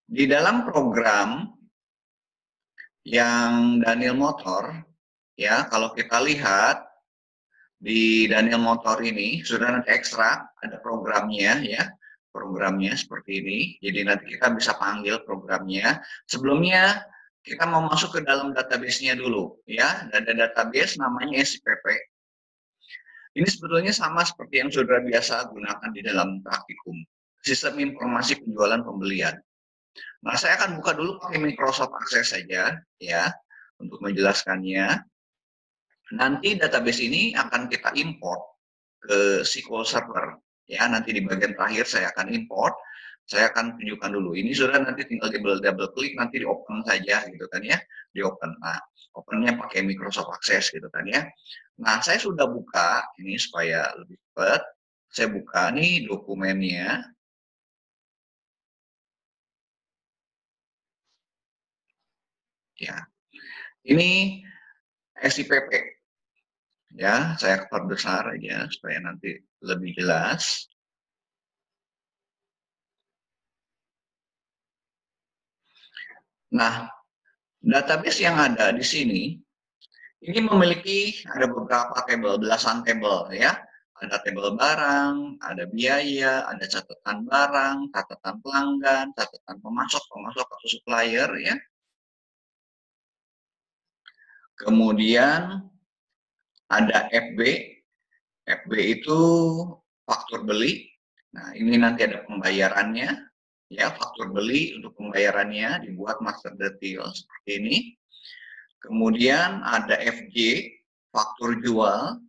Di dalam program yang Daniel Motor, ya kalau kita lihat di Daniel Motor ini sudah nanti ekstrak, ada programnya ya, programnya seperti ini. Jadi nanti kita bisa panggil programnya. Sebelumnya kita mau masuk ke dalam database-nya dulu ya. Ada database namanya SIPP. Ini sebetulnya sama seperti yang saudara biasa gunakan di dalam praktikum. Sistem informasi penjualan pembelian. Nah, saya akan buka dulu pakai Microsoft Access saja ya untuk menjelaskannya. Nanti database ini akan kita import ke SQL Server ya. Nanti di bagian terakhir saya akan import. Saya akan tunjukkan dulu. Ini sudah nanti tinggal double klik nanti di open saja gitu kan ya. Di open. Nah, opennya pakai Microsoft Access gitu kan ya. Nah, saya sudah buka ini supaya lebih cepat. Saya buka nih dokumennya. Ya. Ini SIPP. Ya, saya perbesar aja supaya nanti lebih jelas. Nah, database yang ada di sini ini memiliki ada beberapa tabel, belasan tabel ya. Ada tabel barang, ada biaya, ada catatan barang, catatan pelanggan, catatan pemasok atau supplier ya. Kemudian ada FB. FB itu faktur beli. Nah, ini nanti ada pembayarannya ya, faktur beli untuk pembayarannya dibuat master detail seperti ini. Kemudian ada FJ, faktur jual,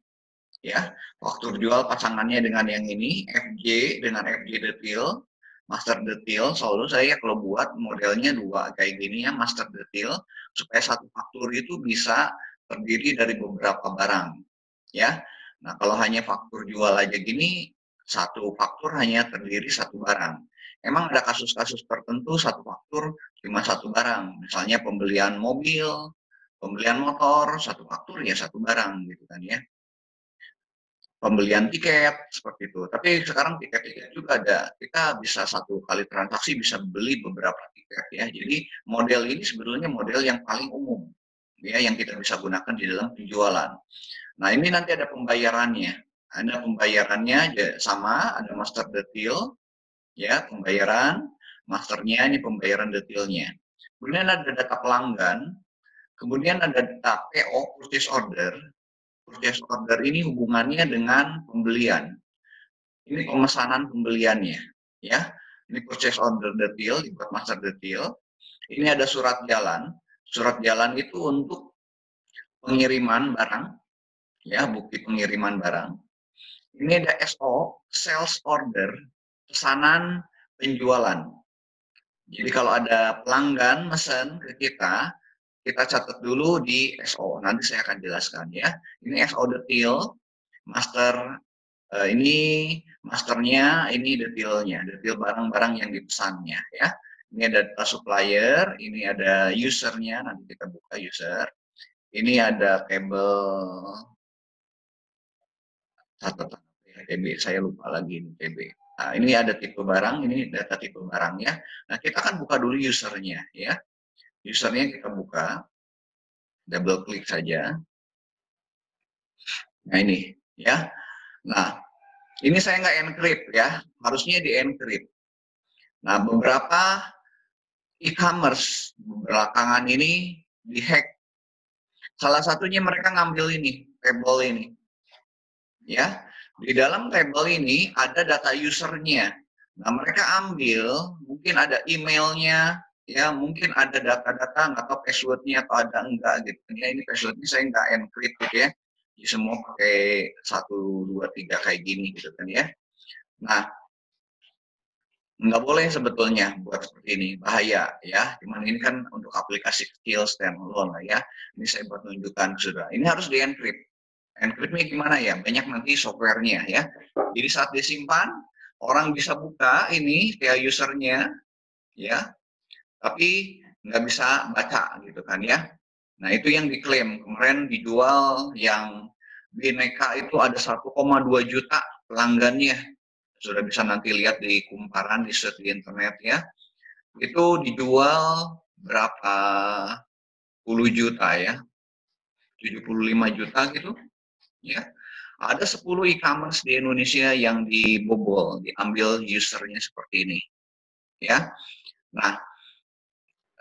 ya, faktur jual pasangannya dengan yang ini, FJ dengan FJ detail, master detail, selalu saya kalau buat modelnya dua kayak gini ya, master detail, supaya satu faktur itu bisa terdiri dari beberapa barang, ya. Nah, kalau hanya faktur jual aja gini, satu faktur hanya terdiri satu barang. Emang ada kasus-kasus tertentu satu faktur cuma satu barang, misalnya pembelian mobil, pembelian motor, satu faktur ya satu barang gitu kan ya. Pembelian tiket seperti itu. Tapi sekarang tiket-tiket juga ada. Kita bisa satu kali transaksi bisa beli beberapa tiket ya. Jadi model ini sebetulnya model yang paling umum ya yang kita bisa gunakan di dalam penjualan. Nah, ini nanti ada pembayarannya. Ada pembayarannya sama, ada master detail ya, pembayaran, masternya ini pembayaran detailnya. Kemudian ada data pelanggan, kemudian ada data PO, purchase order. Purchase order ini hubungannya dengan pembelian. Ini pemesanan pembeliannya, ya. Ini purchase order detail, dibuat master detail. Ini ada surat jalan. Surat jalan itu untuk pengiriman barang, ya, bukti pengiriman barang. Ini ada SO, sales order, pesanan penjualan. Jadi kalau ada pelanggan mesen ke kita catat dulu di SO. Nanti saya akan jelaskan ya. Ini SO detail, master ini masternya, ini detailnya, detail barang-barang yang dipesannya ya. Ini ada data supplier, ini ada usernya, nanti kita buka user. Ini ada table catatan TB, saya lupa lagi ini TB. Nah, ini ada tipe barang, ini data tipe barangnya. Nah, kita akan buka dulu usernya ya. Usernya kita buka, double klik saja. Nah, ini ya. Nah, ini saya nggak encrypt ya, harusnya di encrypt. Nah, beberapa e-commerce belakangan ini dihack. Salah satunya mereka ngambil ini, table ini. Ya, di dalam table ini ada data usernya. Nah, mereka ambil, mungkin ada emailnya, ya, mungkin ada data-data nggak tahu passwordnya atau ada enggak gitu. Ya, ini passwordnya saya nggak encrypt gitu ya. Jadi semua pakai 1, 2, 3 kayak gini gitu kan ya. Nah, nggak boleh sebetulnya buat seperti ini, bahaya ya. Cuman ini kan untuk aplikasi kecil standalone lah ya. Ini saya buat menunjukkan sudah. Ini harus di encrypt. Encryptnya gimana ya? Banyak nanti softwarenya ya. Jadi saat disimpan, orang bisa buka ini kayak usernya ya, tapi nggak bisa baca gitu kan ya. Nah, itu yang diklaim kemarin dijual yang Bineka itu ada 1,2 juta pelanggannya. Sudah bisa nanti lihat di kumparan di search di internet ya. itu dijual berapa puluh juta ya, 75 juta gitu ya. Ada 10 e-commerce di Indonesia yang dibobol, diambil usernya seperti ini ya. Nah,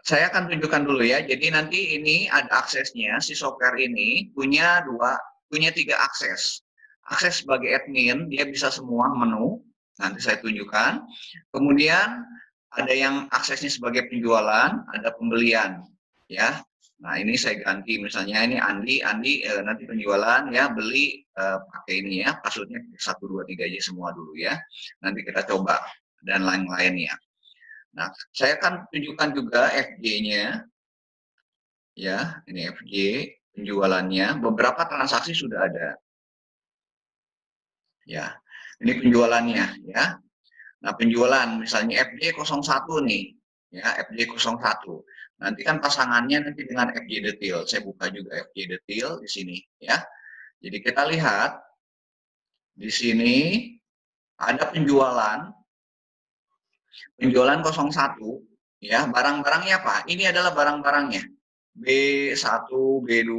saya akan tunjukkan dulu ya. Jadi nanti ini ada aksesnya, si software ini punya tiga akses. Akses sebagai admin, dia bisa semua menu, nanti saya tunjukkan. Kemudian ada yang aksesnya sebagai penjualan, ada pembelian, ya. Nah ini saya ganti, misalnya ini Andi nanti penjualan ya, beli pakai ini ya, passwordnya 1, 2, 3 aja semua dulu ya. Nanti kita coba dan lain-lainnya. Nah, saya akan tunjukkan juga FG-nya, ya, ini FG, penjualannya, beberapa transaksi sudah ada, ya. Ini penjualannya, ya. Nah, penjualan, misalnya FG01 nih, ya, FG01. Nanti kan pasangannya nanti dengan FG detail, saya buka juga FG detail di sini, ya. Jadi kita lihat, di sini ada penjualan 01, ya, barang-barangnya apa? Ini adalah barang-barangnya. B1, B2,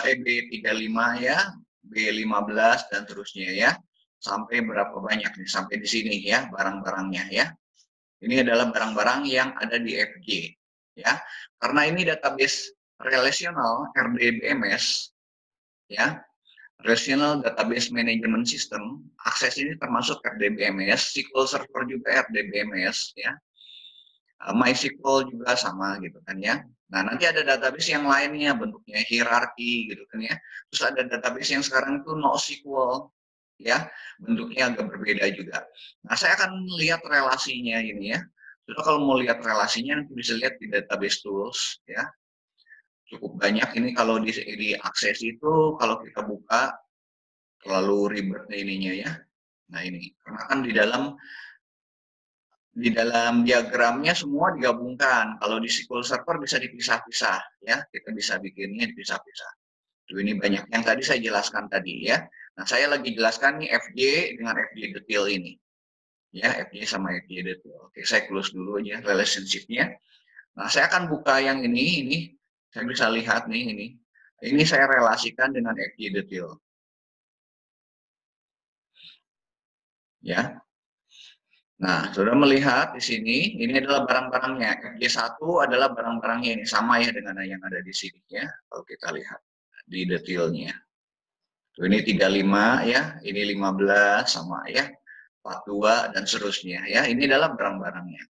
B35 ya, B15 dan terusnya ya. Sampai berapa banyak nih, sampai di sini ya barang-barangnya ya. Ini adalah barang-barang yang ada di FG ya. Karena ini database relational RDBMS ya. Relational Database Management System, akses ini termasuk RDBMS, SQL Server juga RDBMS ya. MySQL juga sama gitu kan ya. Nah, nanti ada database yang lainnya bentuknya hierarki gitu kan ya. Terus ada database yang sekarang itu NoSQL ya, bentuknya agak berbeda juga. Nah, saya akan lihat relasinya ini ya. Jadi kalau mau lihat relasinya nanti bisa lihat di database tools ya. Cukup banyak ini kalau di akses itu kalau kita buka terlalu ribet ininya ya. Nah, ini karena kan di dalam diagramnya semua digabungkan. Kalau di SQL Server bisa dipisah-pisah, ya. Kita bisa bikinnya dipisah-pisah. Tuh ini banyak yang tadi saya jelaskan tadi ya. Nah, saya lagi jelaskan nih FJ dengan FJ detail ini. Ya, FJ sama FJ detail. Oke, saya close dulu aja relationship-nya. Nah, saya akan buka yang ini. Saya bisa lihat nih ini. Ini saya relasikan dengan FJ detail. Ya. Nah, sudah melihat di sini, ini adalah barang-barangnya. FG1 adalah barang-barangnya ini, sama ya dengan yang ada di sini ya, kalau kita lihat di detailnya. Tuh, ini 35 ya, ini 15 sama ya, 42 dan seterusnya ya. Ini adalah barang-barangnya.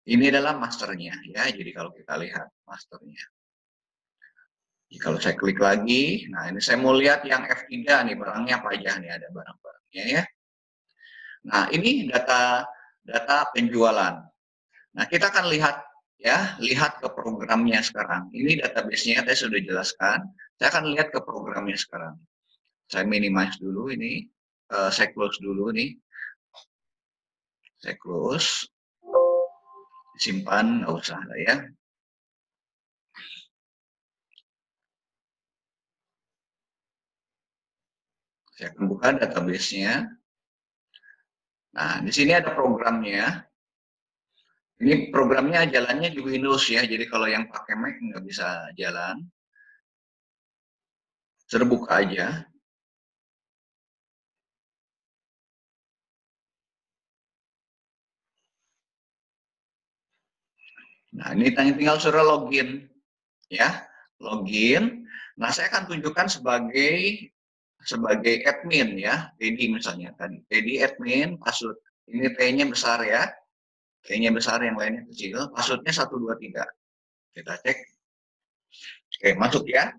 Ini adalah masternya ya, jadi kalau kita lihat masternya. Jadi kalau saya klik lagi, nah ini saya mau lihat yang F3 nih, barangnya apa aja nih, ada barang-barangnya ya. Nah, ini data penjualan. Nah, kita akan lihat ya, lihat ke programnya sekarang. Ini database-nya saya sudah jelaskan. Saya akan lihat ke programnya sekarang. Saya minimize dulu ini, saya close dulu nih. Saya close, simpan, nggak usah lah ya. Saya akan buka database-nya. Nah, di sini ada programnya. Ini programnya jalannya di Windows ya, jadi kalau yang pakai Mac nggak bisa jalan. Sudah buka aja. Nah, ini tinggal suruh login ya, login. Nah, saya akan tunjukkan sebagai admin ya, Teddy misalnya tadi. Teddy admin, password ini T-nya besar ya, T-nya besar, yang lainnya kecil, passwordnya 123. Kita cek. Oke, masuk ya.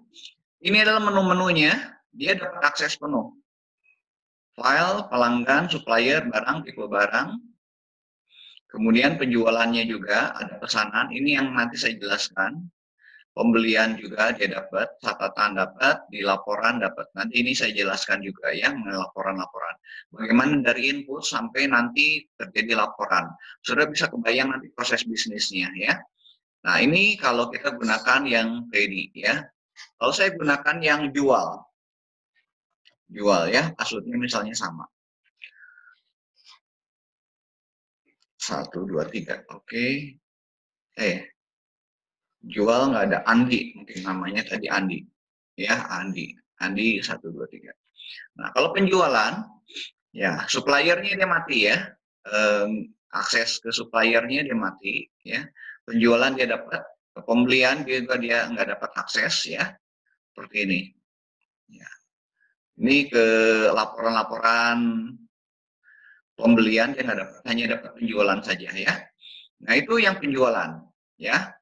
Ini adalah menu-menunya, dia dapat akses penuh. File, pelanggan, supplier, barang, tipe barang. Kemudian penjualannya juga ada pesanan, ini yang nanti saya jelaskan. Pembelian juga dia dapat, catatan dapat, di laporan dapat. Nanti ini saya jelaskan juga ya, laporan-laporan. Bagaimana dari input sampai nanti terjadi laporan. Sudah bisa kebayang nanti proses bisnisnya ya. Nah, ini kalau kita gunakan yang ready ya. Kalau saya gunakan yang jual ya, passwordnya misalnya sama. 1, 2, 3, oke. jual nggak ada, Andi, mungkin namanya tadi Andi. Ya, Andi 1, 2, 3. Nah, kalau penjualan, ya suppliernya dia mati ya. Akses ke suppliernya dia mati ya. Penjualan dia dapat, pembelian juga dia nggak dapat akses ya. Seperti ini. Ya. Ini ke laporan-laporan pembelian dia nggak dapat, hanya dapat penjualan saja ya. Nah, itu yang penjualan ya.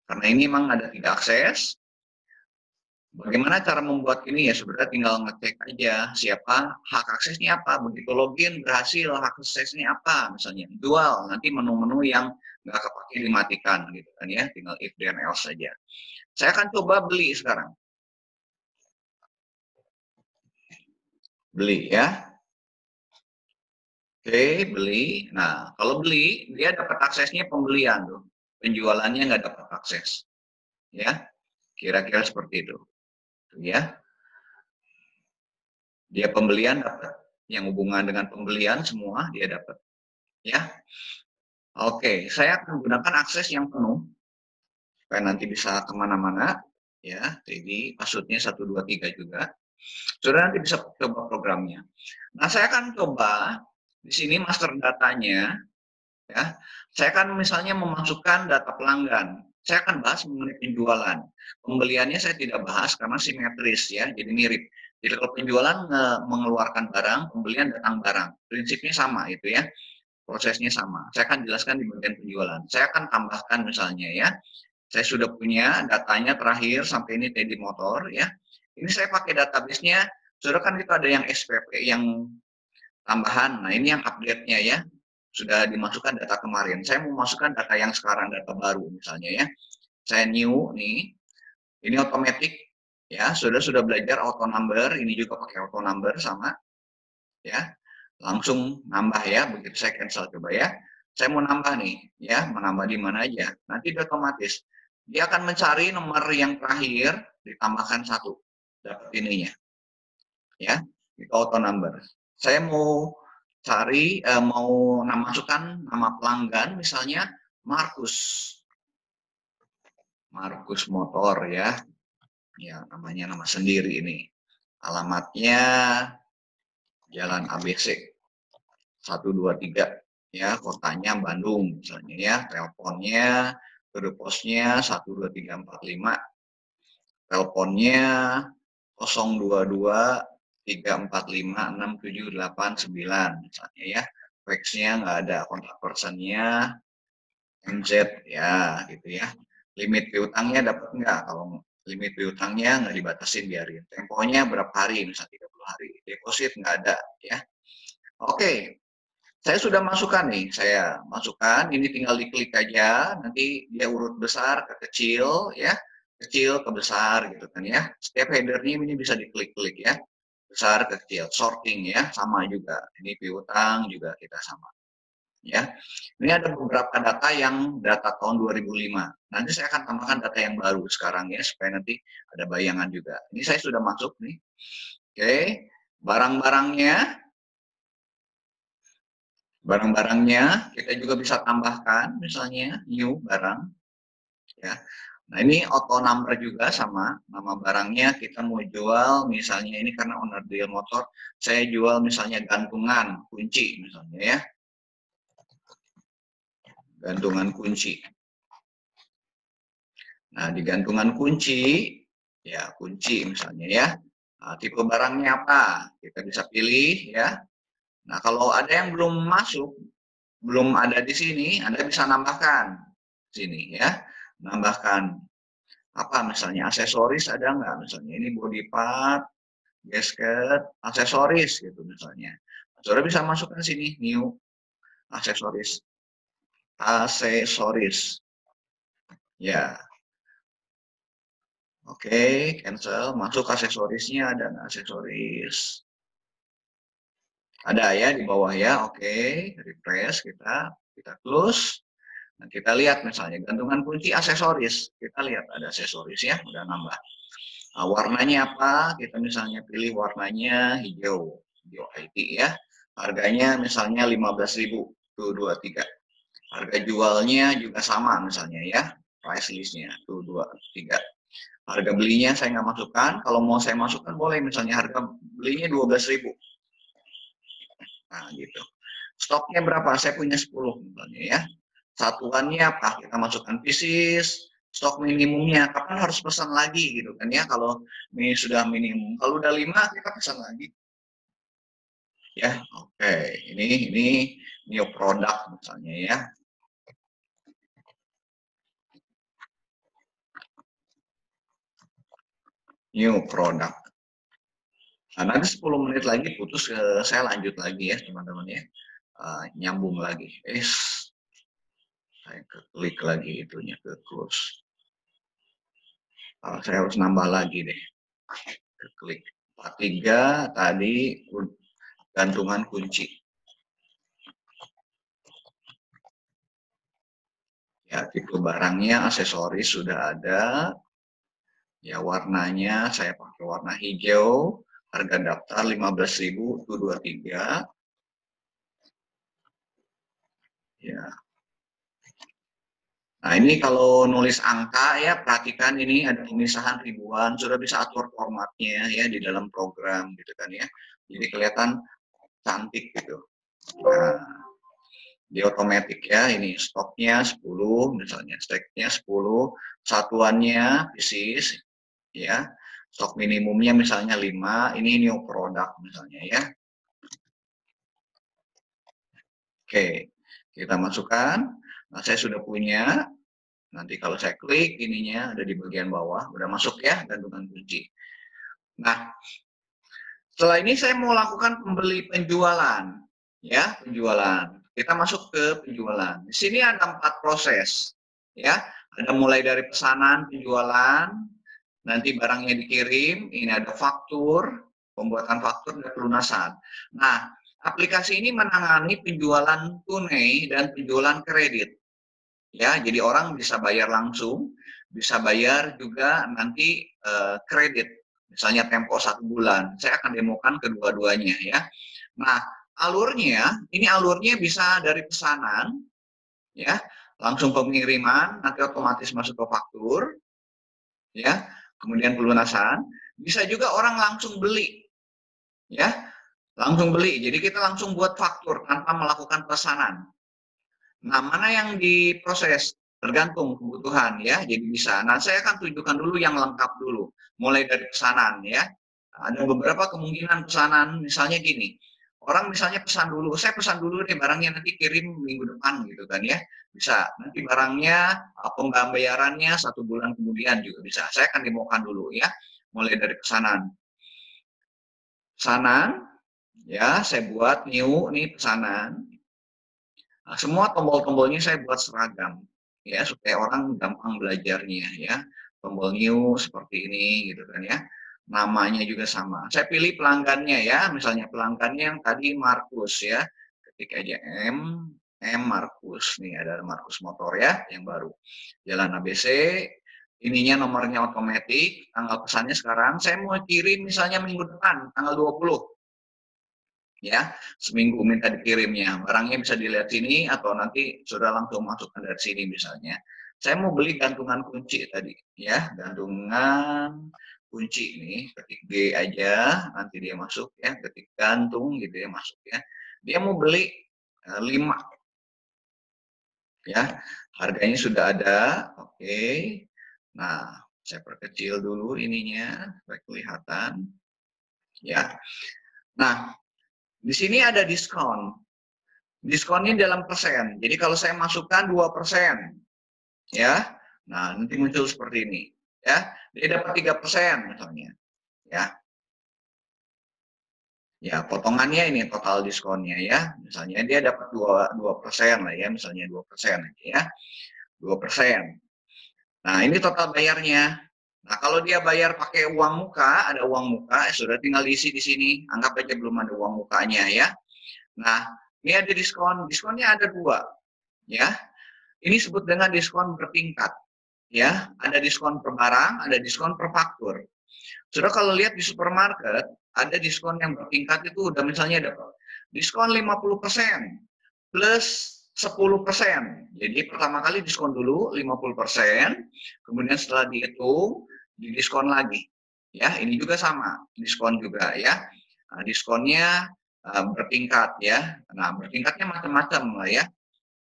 Karena ini memang ada tidak akses. Bagaimana cara membuat ini ya, sebenarnya tinggal ngecek aja siapa hak aksesnya apa. Begitu login berhasil, hak aksesnya apa, misalnya jual, nanti menu-menu yang nggak kepake dimatikan gitu kan ya, tinggal if then else saja. Saya akan coba beli sekarang. Beli ya. Oke, beli. Nah, kalau beli, dia dapat aksesnya pembelian tuh. Penjualannya nggak dapat akses. Ya, kira-kira seperti itu. Ya, dia pembelian dapat. Yang hubungan dengan pembelian semua dia dapat. Ya, oke. Saya akan gunakan akses yang penuh. Supaya nanti bisa kemana-mana. Ya, jadi passwordnya 1, 2, 3 juga. Saudara nanti bisa coba programnya. Nah, saya akan coba di sini master datanya. Ya, saya akan misalnya memasukkan data pelanggan. Saya akan bahas mengenai penjualan. Pembeliannya saya tidak bahas karena simetris ya, jadi mirip. Jadi kalau penjualan mengeluarkan barang, pembelian datang barang. Prinsipnya sama itu ya, prosesnya sama. Saya akan jelaskan di bagian penjualan. Saya akan tambahkan misalnya ya, saya sudah punya datanya terakhir sampai ini Teddy Motor ya. Ini saya pakai database-nya. Saudara kan itu ada yang SPP yang tambahan. Nah, ini yang update-nya ya. Sudah dimasukkan data kemarin. Saya mau masukkan data yang sekarang, data baru misalnya ya. Saya new nih. Ini otomatis ya. Sudah belajar auto number, ini juga pakai auto number sama ya. Langsung nambah ya. Begitu saya cancel coba ya. Saya mau nambah nih ya, menambah di mana aja. Nanti dia otomatis dia akan mencari nomor yang terakhir ditambahkan 1. Dapat ininya. Ya. Itu auto number. Saya mau cari mau masukkan nama pelanggan misalnya Markus. Markus Motor ya. Ya, namanya nama sendiri ini. Alamatnya Jalan ABC 1, 2, 3 ya, kotanya Bandung misalnya ya. Teleponnya, kode posnya 1, 2, 3, 4, 5. Teleponnya 022 345 678 misalnya ya. Faxnya nggak ada, kontak personnya MZ ya gitu ya. Limit piutangnya dapat nggak? Kalau limit piutangnya nggak dibatasin, biarin. Temponya berapa hari? Misalnya 30 hari. Deposit nggak ada ya. Oke, saya sudah masukkan nih. Saya masukkan, ini tinggal diklik aja. Nanti dia urut besar ke kecil ya. Kecil ke besar gitu kan ya. Setiap headernya ini bisa diklik-klik ya. Besar ke kecil. Sorting ya, sama juga. Ini piutang juga kita sama. Ya, ini ada beberapa data yang data tahun 2005. Nanti saya akan tambahkan data yang baru sekarang ya, supaya nanti ada bayangan juga. Ini saya sudah masuk nih. Oke, barang-barangnya kita juga bisa tambahkan, misalnya new barang. Ya, nah ini auto number juga sama, nama barangnya kita mau jual, misalnya ini karena owner deal motor, saya jual misalnya gantungan kunci misalnya ya. Gantungan kunci. Nah, di gantungan kunci, ya kunci misalnya ya. Nah, tipe barangnya apa? Kita bisa pilih ya. Nah, kalau ada yang belum masuk, belum ada di sini, Anda bisa nambahkan sini ya. Nambahkan apa misalnya aksesoris ada nggak? Misalnya ini body part, gasket, aksesoris gitu misalnya. Saudara bisa masukkan sini new aksesoris. Aksesoris. Ya, oke, cancel. Masuk aksesorisnya, ada nggak aksesoris? Ada ya di bawah ya, oke. Refresh kita close. Nah, kita lihat misalnya gantungan kunci aksesoris. Kita lihat ada aksesoris ya, udah nambah. Nah, warnanya apa? Kita misalnya pilih warnanya hijau, hijau IT ya. Harganya misalnya 15.000. Tuh 23. Harga jualnya juga sama misalnya ya, price list-nya, tuh 2, 3. Harga belinya saya nggak masukkan, kalau mau saya masukkan boleh, misalnya harga belinya 12.000. Nah, gitu. Stoknya berapa? Saya punya 10 misalnya ya. Satuannya apa? Kita masukkan pieces, stok minimumnya, kapan harus pesan lagi gitu kan ya, kalau ini sudah minimum. Kalau udah 5, kita pesan lagi. Ya, oke. Ini new product misalnya ya. New product. Nah, nanti 10 menit lagi putus, saya lanjut lagi ya teman-teman ya. Nyambung lagi. Saya klik lagi itunya ke close. Saya harus nambah lagi deh. Klik 43 tadi gantungan kunci. Ya, tipe barangnya, aksesoris sudah ada. Ya, warnanya saya pakai warna hijau. Harga daftar 15.000 itu 23. Ya. Nah, ini kalau nulis angka ya, perhatikan ini ada pemisahan ribuan, sudah bisa atur formatnya ya di dalam program gitu kan ya. Jadi kelihatan cantik gitu. Nah, di otomatis ya, ini stoknya 10 misalnya, steknya 10, satuannya pieces ya. Stok minimumnya misalnya 5, ini new product misalnya ya. Oke, kita masukkan. Nah, saya sudah punya. Nanti kalau saya klik ininya ada di bagian bawah, udah masuk ya gantungan kunci. Nah, setelah ini saya mau lakukan penjualan, ya penjualan. Kita masuk ke penjualan. Di sini ada 4 proses, ya. Ada mulai dari pesanan, penjualan, nanti barangnya dikirim, ini ada faktur, pembuatan faktur dan pelunasan. Nah, aplikasi ini menangani penjualan tunai dan penjualan kredit. Ya, jadi orang bisa bayar langsung, bisa bayar juga nanti kredit, misalnya tempo 1 bulan. Saya akan demokan kedua-duanya ya. Nah, alurnya bisa dari pesanan, ya, langsung pengiriman, nanti otomatis masuk ke faktur, ya, kemudian pelunasan. Bisa juga orang langsung beli, ya, langsung beli. Jadi kita langsung buat faktur tanpa melakukan pesanan. Nah, mana yang diproses? Tergantung kebutuhan ya, jadi bisa. Nah, saya akan tunjukkan dulu yang lengkap dulu, mulai dari pesanan ya. Ada beberapa kemungkinan pesanan, misalnya gini, orang misalnya pesan dulu, saya pesan dulu deh barangnya nanti kirim minggu depan gitu kan ya, bisa. Nanti barangnya, pembayarannya 1 bulan kemudian juga bisa. Saya akan demokan dulu ya, mulai dari pesanan. Pesanan, ya saya buat new, nih pesanan. Nah, semua tombol-tombolnya saya buat seragam, ya supaya orang gampang belajarnya ya. Tombol new seperti ini gitu kan ya. Namanya juga sama. Saya pilih pelanggannya ya, misalnya pelanggannya yang tadi Markus ya. Ketik aja M Markus nih, ada Markus Motor ya yang baru. Jalan ABC, ininya nomornya otomatis, tanggal pesannya sekarang. Saya mau kirim misalnya minggu depan, tanggal 20. Ya, seminggu minta dikirimnya. Barangnya bisa dilihat sini atau nanti sudah langsung masukkan dari sini misalnya. Saya mau beli gantungan kunci tadi, ya, gantungan kunci nih, ketik G aja, nanti dia masuk ya, ketik gantung gitu ya, masuk ya. Dia mau beli 5 ya, harganya sudah ada, oke. Nah, saya perkecil dulu ininya supaya kelihatan, ya. Nah, di sini ada diskon. Diskonnya dalam persen. Jadi kalau saya masukkan 2%, ya. Nah, nanti muncul seperti ini, ya. Dia dapat 3% misalnya, ya. Ya, potongannya ini total diskonnya ya. Misalnya dia dapat 2% lah ya, misalnya 2% ya. 2%. Nah, ini total bayarnya. Nah, kalau dia bayar pakai uang muka, ada uang muka, sudah tinggal diisi di sini. Anggap aja belum ada uang mukanya ya. Nah, ini ada diskon. Diskonnya ada 2, ya. Ini disebut dengan diskon bertingkat. Ya, ada diskon per barang, ada diskon per faktur. Sudah kalau lihat di supermarket, ada diskon yang bertingkat itu udah misalnya ada diskon 50% plus 10%. Jadi pertama kali diskon dulu 50%, kemudian setelah dihitung didiskon lagi. Ya, ini juga sama, diskon juga ya. Nah, diskonnya bertingkat ya. Nah, bertingkatnya macam-macam lah ya.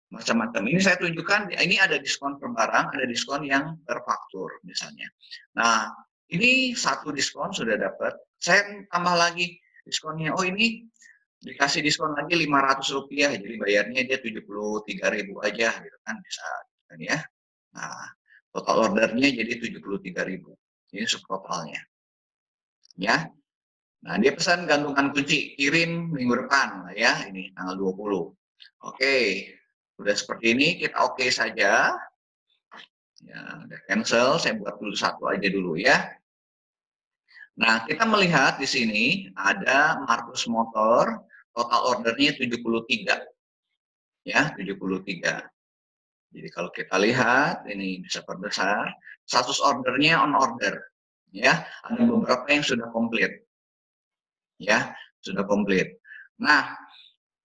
Macam-macam. Ini saya tunjukkan, ini ada diskon per barang, ada diskon yang per faktur misalnya. Nah, ini satu diskon sudah dapat, saya tambah lagi diskonnya. Oh, ini dikasih diskon lagi Rp500, jadi bayarnya dia 73.000 aja gitu kan, bisa kan ya. Nah, total ordernya jadi 73.000. Ini subtotalnya. Ya. Nah, dia pesan gantungan kunci, kirim minggu depan ya, ini tanggal 20. Oke. Udah seperti ini, kita oke saja. Ya, udah cancel, saya buat dulu satu aja dulu ya. Nah, kita melihat di sini ada Markus Motor, total ordernya 73. Ya, 73. Jadi kalau kita lihat, ini bisa perbesar, status ordernya on order. Ya, ada beberapa yang sudah komplit. Ya, sudah komplit. Nah,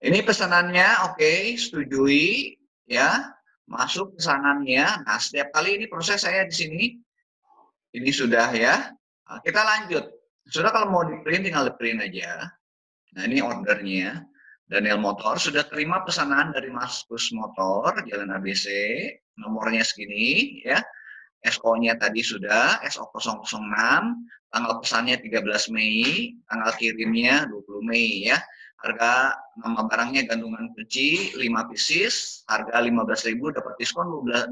ini pesanannya oke, setujui ya, masuk pesanannya. Nah, setiap kali ini proses saya di sini, ini sudah ya. Nah, kita lanjut. Sudah kalau mau di print tinggal di print aja. Nah, ini ordernya. Daniel Motor sudah terima pesanan dari Markus Motor, Jalan ABC, nomornya segini ya. SO-nya tadi sudah, SO006, tanggal pesannya 13 Mei, tanggal kirimnya 20 Mei ya. Harga nama barangnya gantungan kunci 5 pieces, harga 15.000 dapat diskon 2%,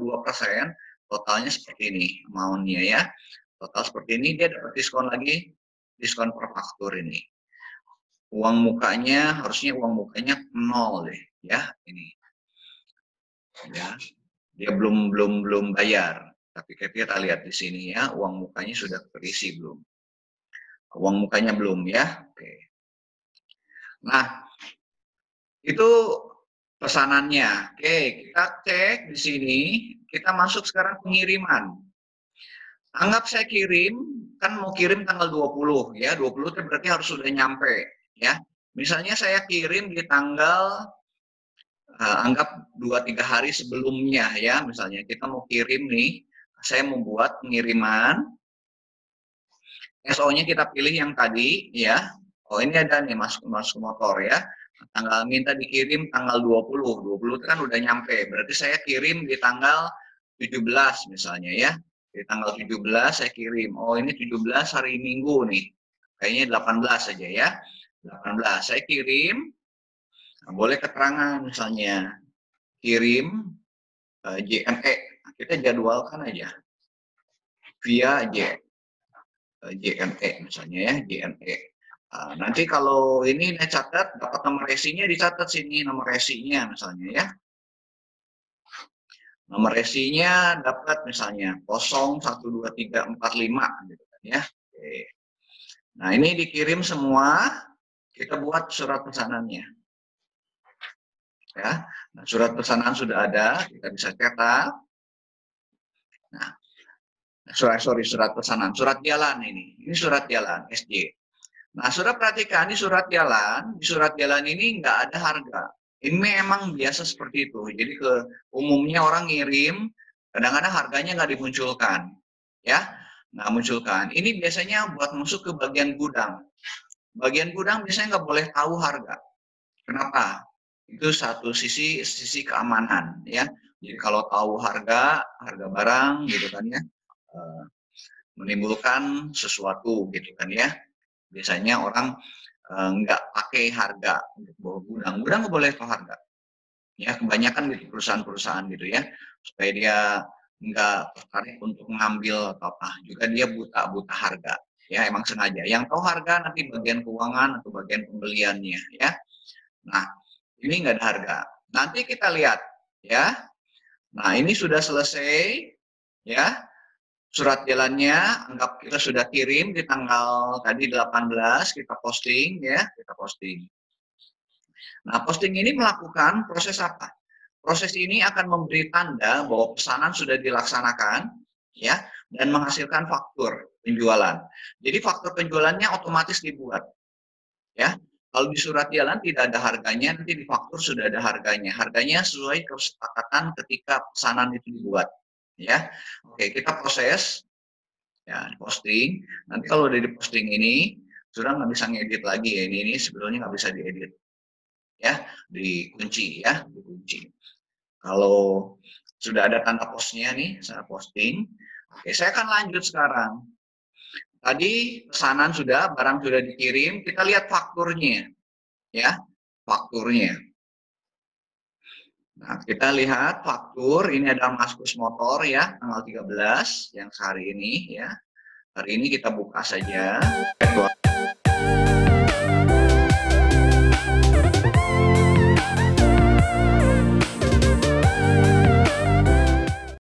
totalnya seperti ini amount-nya ya. Total seperti ini, dia dapat diskon lagi, diskon per faktur ini. Uang mukanya, harusnya uang mukanya 0 deh ya, ini. Ya. Dia belum bayar. Tapi kita lihat di sini ya, uang mukanya sudah terisi belum? Uang mukanya belum ya. Oke. Nah, itu pesanannya. Oke, kita cek di sini, kita masuk sekarang pengiriman. Anggap saya kirim, kan mau kirim tanggal 20 ya, 20 itu berarti harus sudah nyampe ya. Misalnya saya kirim di tanggal anggap 2-3 hari sebelumnya ya, misalnya kita mau kirim nih, saya membuat pengiriman, SO-nya kita pilih yang tadi ya. Oh, ini ada nih masuk motor ya. Tanggal minta dikirim tanggal 20. 20 itu kan udah nyampe. Berarti saya kirim di tanggal 17 misalnya ya. Di tanggal 17 saya kirim. Oh, ini 17 hari Minggu nih. Kayaknya 18 saja ya. 18 saya kirim. Nah, boleh keterangan misalnya kirim JNE. Kita jadwalkan aja via JNE misalnya ya, JNE. Nah, nanti kalau ini catat, dapat nomor resinya dicatat sini, nomor resinya misalnya ya. Nomor resinya dapat misalnya 012345 gitu kan ya. Oke. Nah, ini dikirim semua, kita buat surat pesanannya. Ya. Nah, surat pesanan sudah ada, kita bisa cetak. Nah, surat pesanan, surat jalan ini. Ini surat jalan SJ. Nah, sudah perhatikan di surat jalan ini nggak ada harga. Ini memang biasa seperti itu. Jadi umumnya orang ngirim, kadang-kadang harganya nggak dimunculkan, ya, nggak munculkan. Ini biasanya buat masuk ke bagian gudang. Bagian gudang biasanya nggak boleh tahu harga. Kenapa? Itu satu sisi keamanan, ya. Jadi kalau tahu harga barang, gitu kan ya, menimbulkan sesuatu, gitu kan ya. Biasanya orang nggak pakai harga untuk bawa gudang. Gudang nggak boleh tahu harga. Ya, kebanyakan gitu perusahaan-perusahaan gitu ya, supaya dia nggak tertarik untuk mengambil atau apa. Juga dia buta harga. Ya, emang sengaja. Yang tahu harga nanti bagian keuangan atau bagian pembeliannya ya. Nah, ini nggak ada harga. Nanti kita lihat ya. Nah, ini sudah selesai ya. Surat jalannya, anggap kita sudah kirim di tanggal tadi 18, kita posting ya, kita posting. Nah, posting ini melakukan proses apa? Proses ini akan memberi tanda bahwa pesanan sudah dilaksanakan ya, dan menghasilkan faktur penjualan. Jadi faktur penjualannya otomatis dibuat ya. Kalau di surat jalan tidak ada harganya, nanti di faktur sudah ada harganya. Harganya sesuai kesepakatan ketika pesanan itu dibuat, ya. Oke, kita proses, ya, posting. Nanti kalau udah di-posting ini, sudah nggak bisa ngedit lagi ya, ini sebetulnya nggak bisa diedit, ya, dikunci ya, dikunci. Kalau sudah ada tanda posnya nih, saya posting. Oke, saya akan lanjut sekarang. Tadi pesanan sudah, barang sudah dikirim, kita lihat fakturnya, ya, fakturnya. Nah, kita lihat faktur, ini ada Maskus Motor ya, tanggal 13 yang hari ini ya. Hari ini kita buka saja.